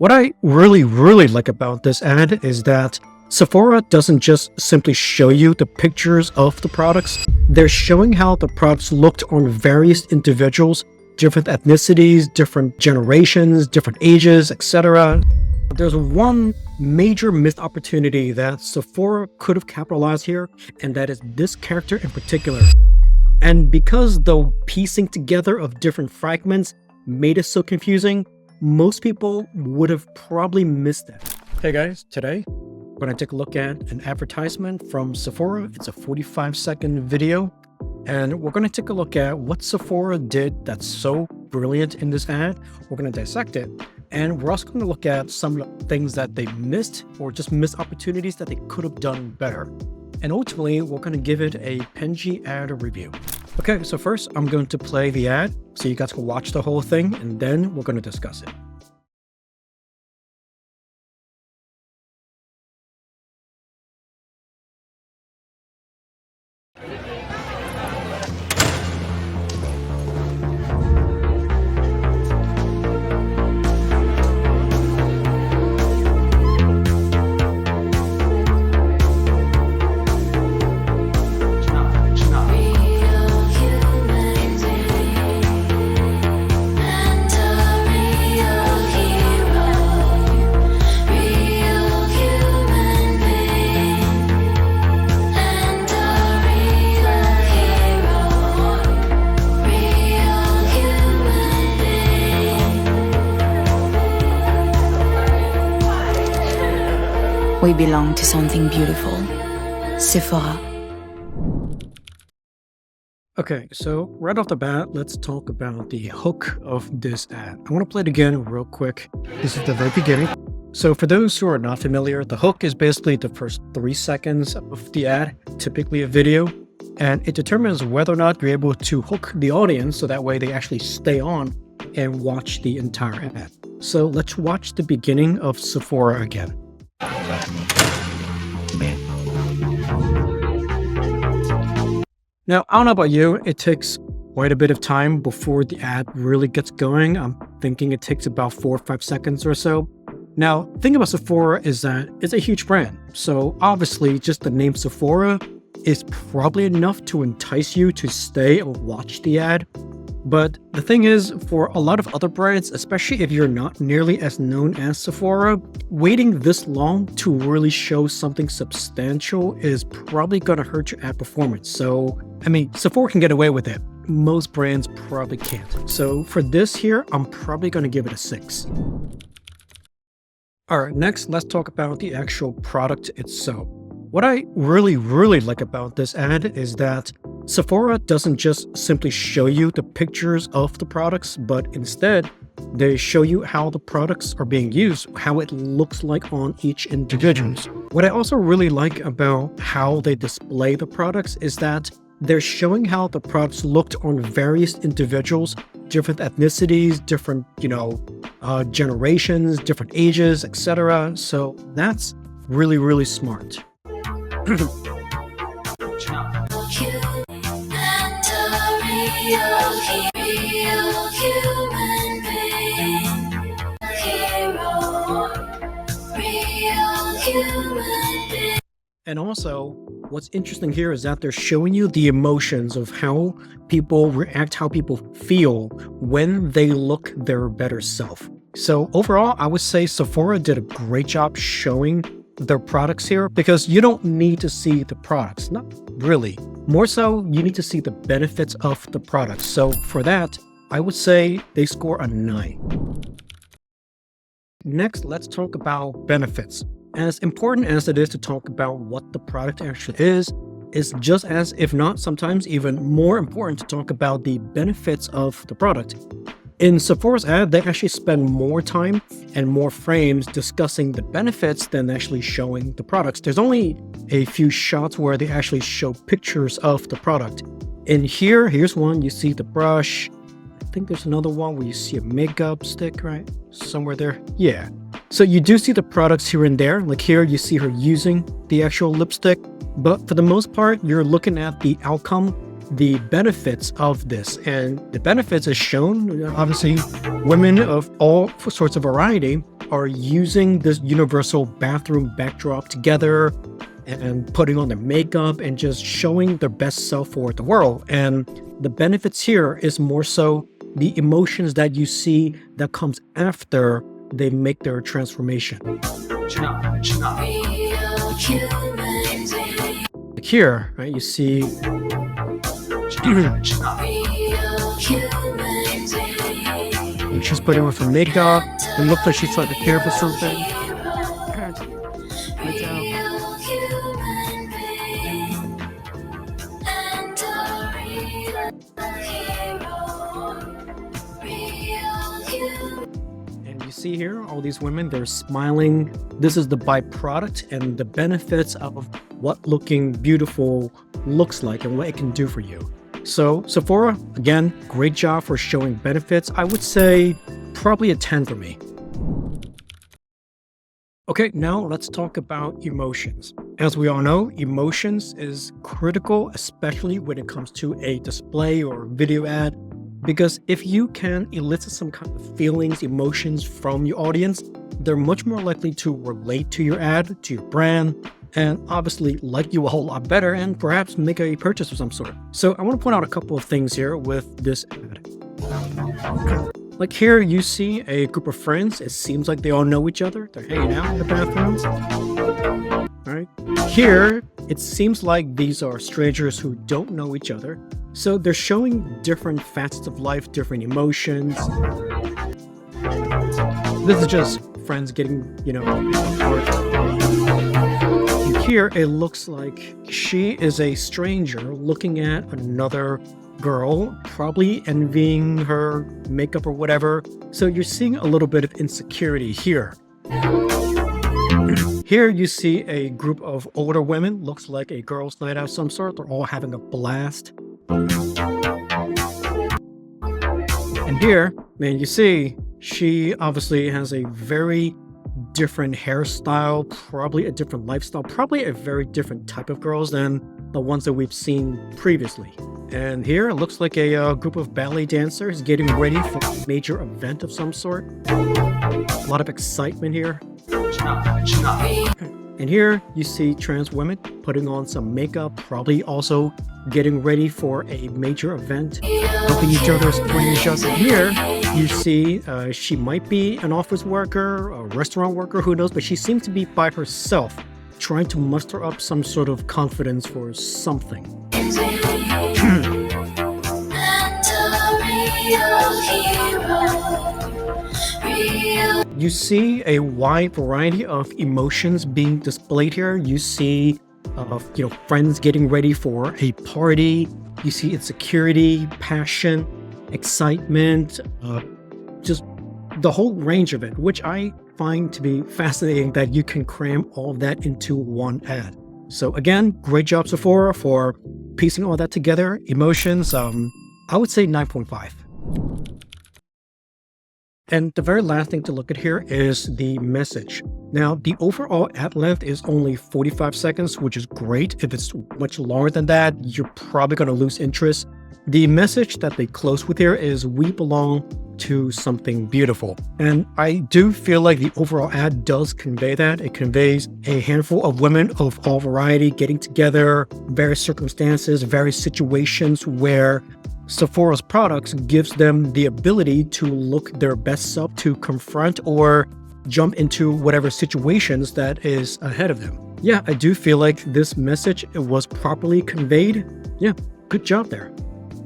What I really like about this ad is that Sephora doesn't just simply show you the pictures of the products, they're showing how the products looked on various individuals, different ethnicities, different generations, different ages, etc. There's one major missed opportunity that Sephora could have capitalized here, and that is this character in particular. And because the piecing together of different fragments made it so confusing, most people would have probably missed that. Hey guys, today we're going to take a look at an advertisement from Sephora. It's a 45-second video, and we're going to take a look at what Sephora did that's so brilliant in this ad. We're going to dissect it, and we're also going to look at some of the things that they missed or just missed opportunities that they could have done better. And ultimately, we're going to give it a Penji ad review. Okay, so first I'm going to play the ad so you guys can watch the whole thing, and then we're going to discuss it. We belong to something beautiful. Sephora. Okay, so right off the bat, let's talk about the hook of this ad. I want to play it again real quick. This is the very beginning. So for those who are not familiar, the hook is basically the first 3 seconds of the ad, typically a video, and it determines whether or not you're able to hook the audience so that way they actually stay on and watch the entire ad. So let's watch the beginning of Sephora again. Now, I don't know about you, it takes quite a bit of time before the ad really gets going. I'm thinking it takes about 4 or 5 seconds or so. Now, the thing about Sephora is that it's a huge brand. So obviously, just the name Sephora is probably enough to entice you to stay and watch the ad. But the thing is, for a lot of other brands, especially if you're not nearly as known as Sephora, waiting this long to really show something substantial is probably going to hurt your ad performance. So, I mean, Sephora can get away with it. Most brands probably can't. So for this here, I'm probably going to give it a 6. All right, next, let's talk about the actual product itself. What I really like about this ad is that Sephora doesn't just simply show you the pictures of the products, but instead they show you how the products are being used, how it looks like on each individual. What I also really like about how they display the products is that they're showing how the products looked on various individuals, different ethnicities, different, generations, different ages, etc. So that's really smart. And also, what's interesting here is that they're showing you the emotions of how people react, how people feel when they look their better self. So overall, I would say Sephora did a great job showing their products here, because you don't need to see the products, not really. More so, you need to see the benefits of the products. So for that, I would say they score a 9. Next, let's talk about benefits. As important as it is to talk about what the product actually is just as, if not sometimes even more important, to talk about the benefits of the product. In Sephora's ad, they actually spend more time and more frames discussing the benefits than actually showing the products. There's only a few shots where they actually show pictures of the product. In here's one, you see the brush. I think there's another one where you see a makeup stick, right? Somewhere there. Yeah. So you do see the products here and there. Like here, you see her using the actual lipstick. But for the most part, you're looking at the outcome the benefits of this. And the benefits is shown, obviously, women of all sorts of variety are using this universal bathroom backdrop together and putting on their makeup and just showing their best self for the world. And the benefits here is more so the emotions that you see that comes after they make their transformation. Like here, right, you see she's putting on some makeup. It looks like she's trying to care for something. And you see here, all these women, they're smiling. This is the byproduct and the benefits of what looking beautiful looks like and what it can do for you. So Sephora, again, great job for showing benefits. I would say probably a 10 for me. Okay, now let's talk about emotions. As we all know, emotions is critical, especially when it comes to a display or video ad, because if you can elicit some kind of feelings, emotions from your audience, they're much more likely to relate to your ad, to your brand, and obviously like you a whole lot better and perhaps make a purchase of some sort. So I want to point out a couple of things here with this ad. Like here you see a group of friends. It seems like they all know each other. They're hanging out in the bathrooms. All right. Here it seems like these are strangers who don't know each other. So they're showing different facets of life, different emotions. This is just friends getting, here it looks like she is a stranger looking at another girl, probably envying her makeup or whatever. So you're seeing a little bit of insecurity here. Here you see a group of older women, looks like a girls' night out of some sort. They're all having a blast. And here, man, you see she obviously has a very different hairstyle, probably a different lifestyle, probably a very different type of girls than the ones that we've seen previously. And here it looks like a group of ballet dancers getting ready for a major event of some sort. A lot of excitement here. And here you see trans women putting on some makeup, probably also getting ready for a major event, helping each other, supporting each other. Here you see she might be an office worker, a restaurant worker, who knows, but she seems to be by herself, trying to muster up some sort of confidence for something. You see a wide variety of emotions being displayed here. You see, friends getting ready for a party. You see insecurity, passion, excitement, just the whole range of it, which I find to be fascinating that you can cram all of that into one ad. So again, great job Sephora for piecing all that together. Emotions, I would say 9.5. And the very last thing to look at here is the message. Now, the overall ad length is only 45 seconds, which is great. If it's much longer than that, you're probably going to lose interest. The message that they close with here is, we belong to something beautiful. And I do feel like the overall ad does convey that. It conveys a handful of women of all variety getting together, various circumstances, various situations where Sephora's products gives them the ability to look their best self, to confront or jump into whatever situations that is ahead of them. Yeah, I do feel like this message was properly conveyed. Yeah, good job there.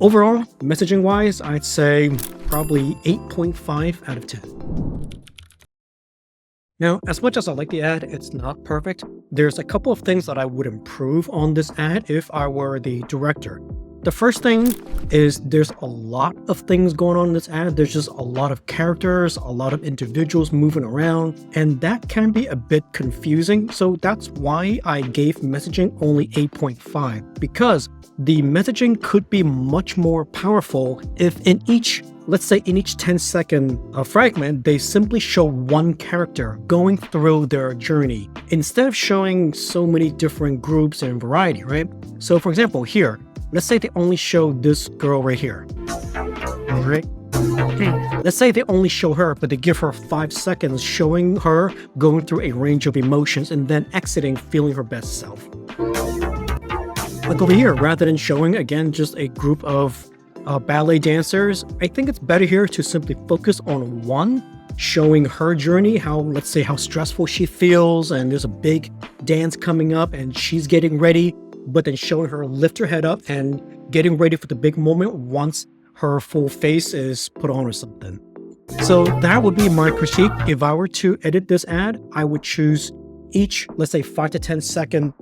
Overall, messaging wise, I'd say probably 8.5 out of 10. Now, as much as I like the ad, it's not perfect. There's a couple of things that I would improve on this ad if I were the director. The first thing is there's a lot of things going on in this ad. There's just a lot of characters, a lot of individuals moving around, and that can be a bit confusing. So that's why I gave messaging only 8.5, because the messaging could be much more powerful if in each, let's say in each 10-second fragment, they simply show one character going through their journey instead of showing so many different groups and variety, right? So for example, here, let's say they only show this girl right here. All right. Let's say they only show her, but they give her 5 seconds showing her going through a range of emotions and then exiting feeling her best self. Like over here, rather than showing, again, just a group of ballet dancers, I think it's better here to simply focus on one, showing her journey, let's say how stressful she feels, and there's a big dance coming up and she's getting ready, but then showing her lift her head up and getting ready for the big moment once her full face is put on or something. So that would be my critique. If I were to edit this ad, I would choose each, let's say 5 to 10 second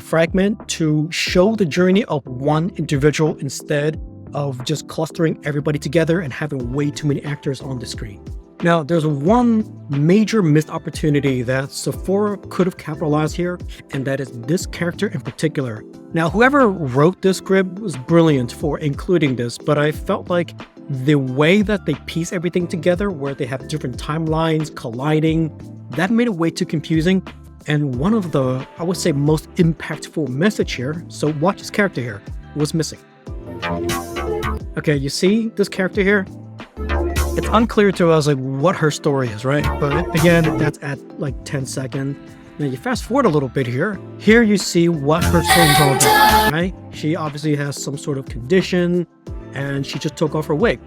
fragment to show the journey of one individual instead of just clustering everybody together and having way too many actors on the screen. Now, there's one major missed opportunity that Sephora could have capitalized here, and that is this character in particular. Now, whoever wrote this script was brilliant for including this, but I felt like the way that they piece everything together, where they have different timelines colliding, that made it way too confusing. And one of the, I would say, most impactful message here, so watch this character here, was missing. Okay, you see this character here? It's unclear to us like what her story is, right? But again, that's at like 10 seconds. Now you fast forward a little bit here. Here you see what her story is all about, right? She obviously has some sort of condition and she just took off her wig.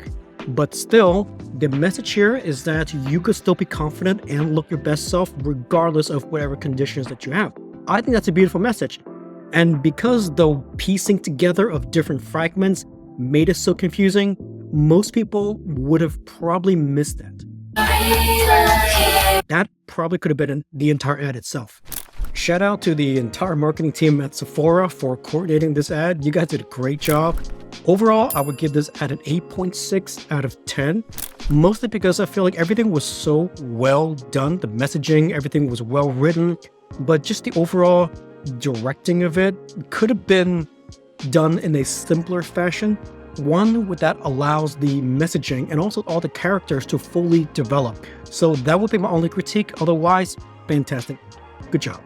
But still, the message here is that you could still be confident and look your best self regardless of whatever conditions that you have. I think that's a beautiful message. And because the piecing together of different fragments made it so confusing, most people would have probably missed that. That probably could have been the entire ad itself. Shout out to the entire marketing team at Sephora for coordinating this ad. You guys did a great job. Overall, I would give this ad an 8.6 out of 10, mostly because I feel like everything was so well done. The messaging, everything was well written, but just the overall directing of it could have been done in a simpler fashion. One that allows the messaging and also all the characters to fully develop. So that would be my only critique. Otherwise, fantastic. Good job.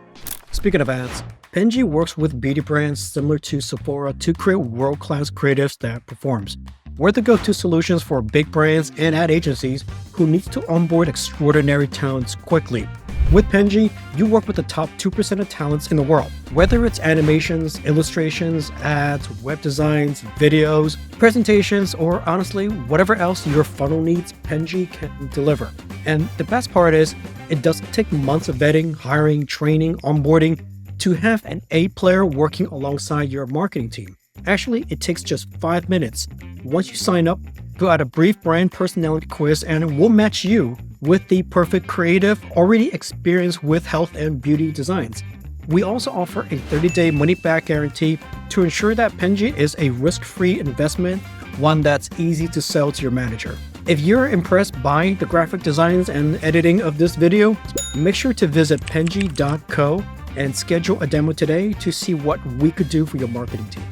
Speaking of ads, Penji works with beauty brands similar to Sephora to create world-class creatives that performs. We're the go-to solutions for big brands and ad agencies who need to onboard extraordinary talents quickly. With Penji, you work with the top 2% of talents in the world. Whether it's animations, illustrations, ads, web designs, videos, presentations, or honestly, whatever else your funnel needs, Penji can deliver. And the best part is, it doesn't take months of vetting, hiring, training, onboarding to have an A player working alongside your marketing team. Actually, it takes just 5 minutes. Once you sign up, fill out a brief brand personality quiz and we'll match you with the perfect creative already experienced with health and beauty designs. We also offer a 30-day money-back guarantee to ensure that Penji is a risk-free investment, one that's easy to sell to your manager. If you're impressed by the graphic designs and editing of this video, make sure to visit penji.co and schedule a demo today to see what we could do for your marketing team.